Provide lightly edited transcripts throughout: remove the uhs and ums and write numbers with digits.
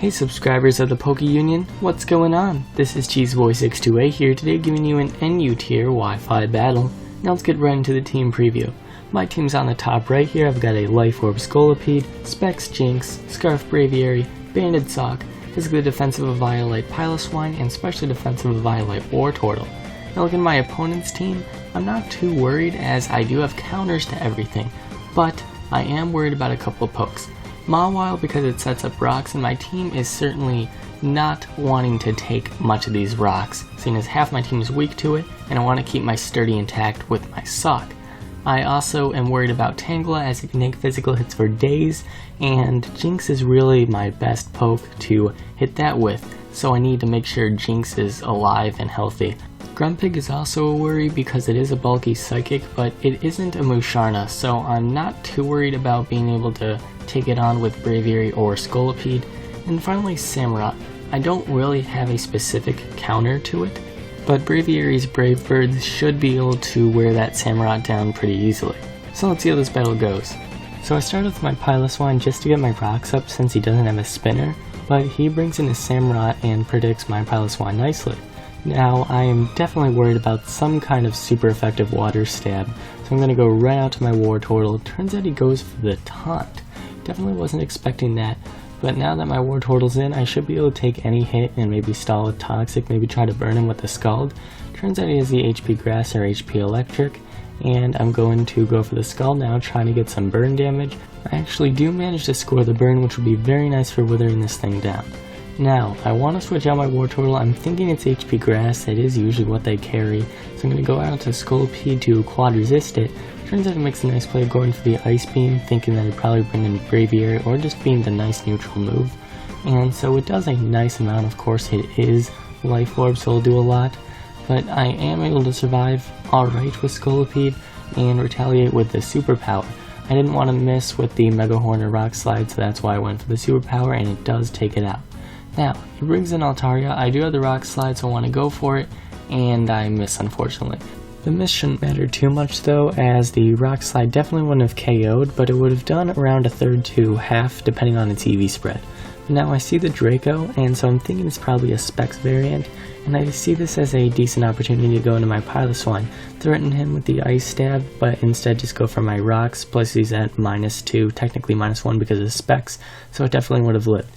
Hey subscribers of the Poke Union, what's going on? This is Cheeseboy628 here today giving you an NU tier Wi-Fi battle. Now let's get right into the team preview. My team's on the top right here. I've got a Life Orb Scolipede, Specs Jinx, Scarf Braviary, Banded Sock, Physically Defensive Eviolite Piloswine, and Specially Defensive Eviolite Wartortle. Now looking at my opponent's team, I'm not too worried as I do have counters to everything, but I am worried about a couple of pokes. Mawile because it sets up rocks, and my team is certainly not wanting to take much of these rocks, seeing as half my team is weak to it, and I want to keep my sturdy intact with my sock. I also am worried about Tangela as it can take physical hits for days, and Jinx is really my best poke to hit that with, so I need to make sure Jinx is alive and healthy. Grumpig is also a worry because it is a bulky psychic, but it isn't a Musharna, so I'm not too worried about being able to take it on with Braviary or Scolipede. And finally Samurott. I don't really have a specific counter to it, but Braviary's Brave Birds should be able to wear that Samurott down pretty easily. So let's see how this battle goes. So I start with my Piloswine just to get my rocks up since he doesn't have a spinner, but he brings in his Samurott and predicts my Piloswine nicely. Now I am definitely worried about some kind of super effective water stab, so I'm going to go right out to my Wartortle. Turns out he goes for the taunt. Definitely wasn't expecting that, but now that my Wartortle's in, I should be able to take any hit and maybe stall with Toxic, maybe try to burn him with the Scald. Turns out he has the HP Grass or HP Electric, and I'm going to go for the Scald now, trying to get some burn damage. I actually do manage to score the burn, which would be very nice for withering this thing down. Now, I want to switch out my Wartortle. I'm thinking it's HP Grass, that is usually what they carry, so I'm going to go out to Scolipede to quad resist it. Turns out it makes a nice play going for the Ice Beam, thinking that it'd probably bring in Braviary or just being the nice neutral move. And so it does a nice amount. Of course it is Life Orb, so it'll do a lot, but I am able to survive alright with Scolipede and retaliate with the Superpower. I didn't want to miss with the Mega Horn or Rock Slide, so that's why I went for the Superpower, and it does take it out. Now, he brings in Altaria. I do have the Rock Slide, so I want to go for it, and I miss, unfortunately. The miss shouldn't matter too much though, as the Rock Slide definitely wouldn't have KO'd, but it would have done around a third to half depending on its EV spread. Now I see the Draco, and so I'm thinking it's probably a Specs variant, and I see this as a decent opportunity to go into my Piloswine, threaten him with the Ice Stab, but instead just go for my Rocks, plus he's at -2, technically -1 because of Specs, so it definitely would have lived.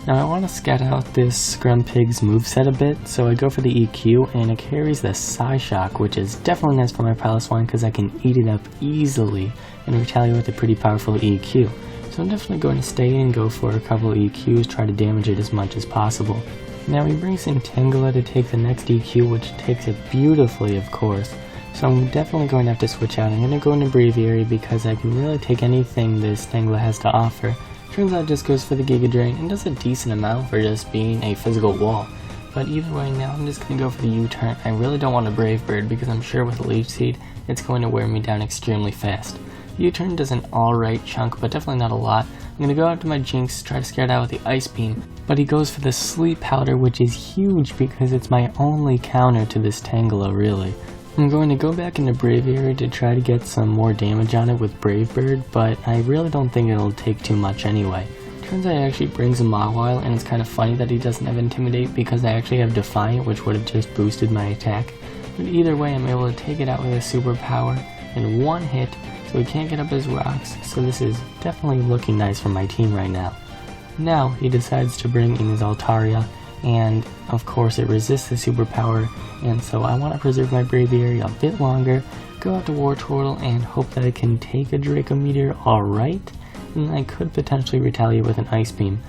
Now I want to scout out this Grumpig's moveset a bit, so I go for the EQ, and it carries the Psyshock, which is definitely nice for my Piloswine because I can eat it up easily and retaliate with a pretty powerful EQ. So I'm definitely going to stay and go for a couple of EQs, try to damage it as much as possible. Now he brings in Tangela to take the next EQ, which takes it beautifully of course. So I'm definitely going to have to switch out. I'm going to go into Braviary because I can really take anything this Tangela has to offer. Turns out it just goes for the Giga Drain and does a decent amount for just being a physical wall. But either way, now I'm just going to go for the U-turn. I really don't want a Brave Bird because I'm sure with Leech Seed, it's going to wear me down extremely fast. The U-turn does an alright chunk, but definitely not a lot. I'm going to go out to my Jinx, try to scare it out with the Ice Beam, but he goes for the Sleep Powder, which is huge because it's my only counter to this Tangela, really. I'm going to go back into Braviary to try to get some more damage on it with Brave Bird, but I really don't think it'll take too much anyway. Turns out he actually brings a Mawile, and it's kind of funny that he doesn't have Intimidate because I actually have Defiant, which would have just boosted my attack. But either way, I'm able to take it out with a Superpower in one hit, so he can't get up his rocks, so this is definitely looking nice for my team right now. Now he decides to bring in his Altaria, and of course it resists the Superpower, and so I want to preserve my Braviary a bit longer, go out to Wartortle and hope that I can take a Draco Meteor alright, and I could potentially retaliate with an Ice Beam,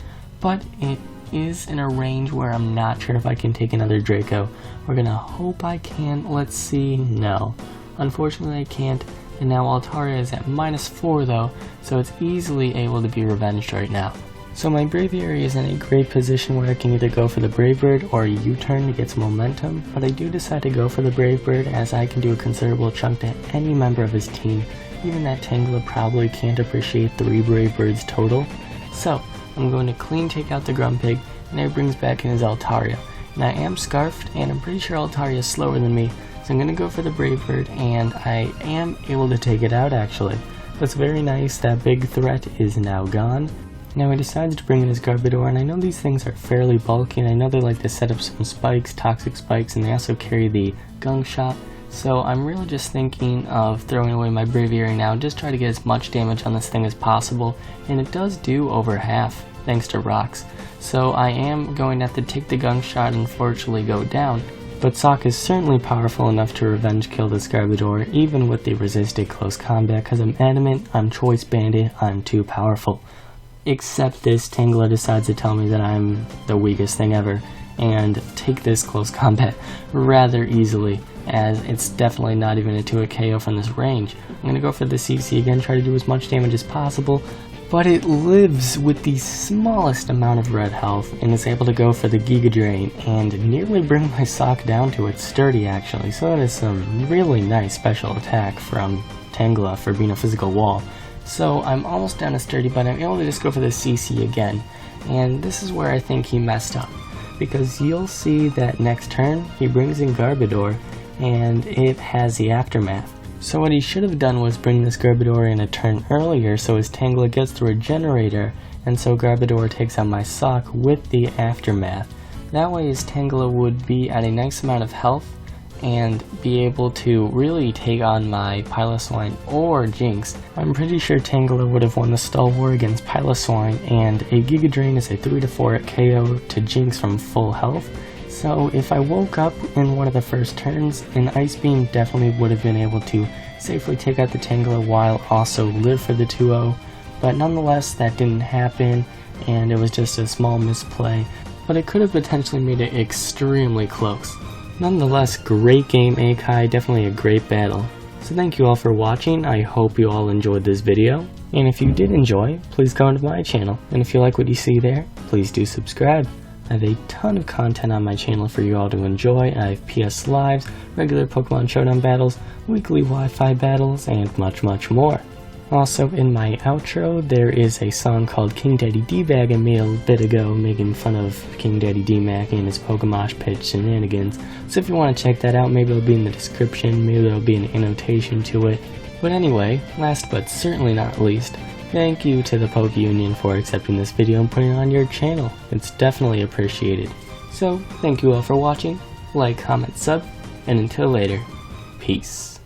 but it is in a range where I'm not sure if I can take another Draco. We're gonna hope I can. Let's see. No, unfortunately I can't, and now Altaria is at -4 though, so it's easily able to be revenged right now. So my Braviary is in a great position where I can either go for the Brave Bird or a U-turn to get some momentum, but I do decide to go for the Brave Bird as I can do a considerable chunk to any member of his team. Even that Tangela probably can't appreciate 3 Brave Birds total. So I'm going to clean take out the Grumpig, and there brings back in his Altaria. And I am Scarfed, and I'm pretty sure Altaria is slower than me, so I'm going to go for the Brave Bird, and I am able to take it out actually. That's very nice. That big threat is now gone. Now he decides to bring in his Garbodor, and I know these things are fairly bulky, and I know they like to set up some spikes, toxic spikes, and they also carry the Gunk Shot. So I'm really just thinking of throwing away my Braviary now, just try to get as much damage on this thing as possible, and it does do over half, thanks to rocks. So I am going to have to take the Gunk Shot and unfortunately go down, but Sawk is certainly powerful enough to revenge kill this Garbodor, even with the resisted close combat, because I'm adamant, I'm Choice Bandit, I'm too powerful. Except this Tangela decides to tell me that I'm the weakest thing ever, and take this close combat rather easily, as it's definitely not even a 2-hit KO from this range. I'm going to go for the CC again, try to do as much damage as possible, but it lives with the smallest amount of red health, and is able to go for the Giga Drain, and nearly bring my Sawk down to its sturdy actually, so that is some really nice special attack from Tangela for being a physical wall. So I'm almost down to sturdy, but I'm able to just go for the CC again, and this is where I think he messed up, because you'll see that next turn he brings in Garbodor, and it has the Aftermath. So what he should have done was bring this Garbodor in a turn earlier so his Tangela gets the Regenerator, and so Garbodor takes out my Sawk with the Aftermath. That way his Tangela would be at a nice amount of health and be able to really take on my Piloswine or Jinx. I'm pretty sure Tangela would have won the Stall War against Piloswine, and a Giga Drain is a 3 to 4 KO to Jinx from full health. So if I woke up in one of the first turns, an Ice Beam definitely would have been able to safely take out the Tangela while also live for the 2-0, but nonetheless that didn't happen, and it was just a small misplay, but it could have potentially made it extremely close. Nonetheless, great game Akai, definitely a great battle. So thank you all for watching, I hope you all enjoyed this video, and if you did enjoy, please go into my channel, and if you like what you see there, please do subscribe. I have a ton of content on my channel for you all to enjoy. I have PS Lives, regular Pokemon Showdown battles, weekly Wi-Fi battles, and much, much more. Also, in my outro, there is a song called King Daddy D-Bag I made a bit ago, making fun of King Daddy D-Mac and his Pokemosh Pit shenanigans. So if you want to check that out, maybe it'll be in the description, maybe there'll be an annotation to it. But anyway, last but certainly not least, thank you to the Poke Union for accepting this video and putting it on your channel. It's definitely appreciated. So, thank you all for watching, like, comment, sub, and until later, peace.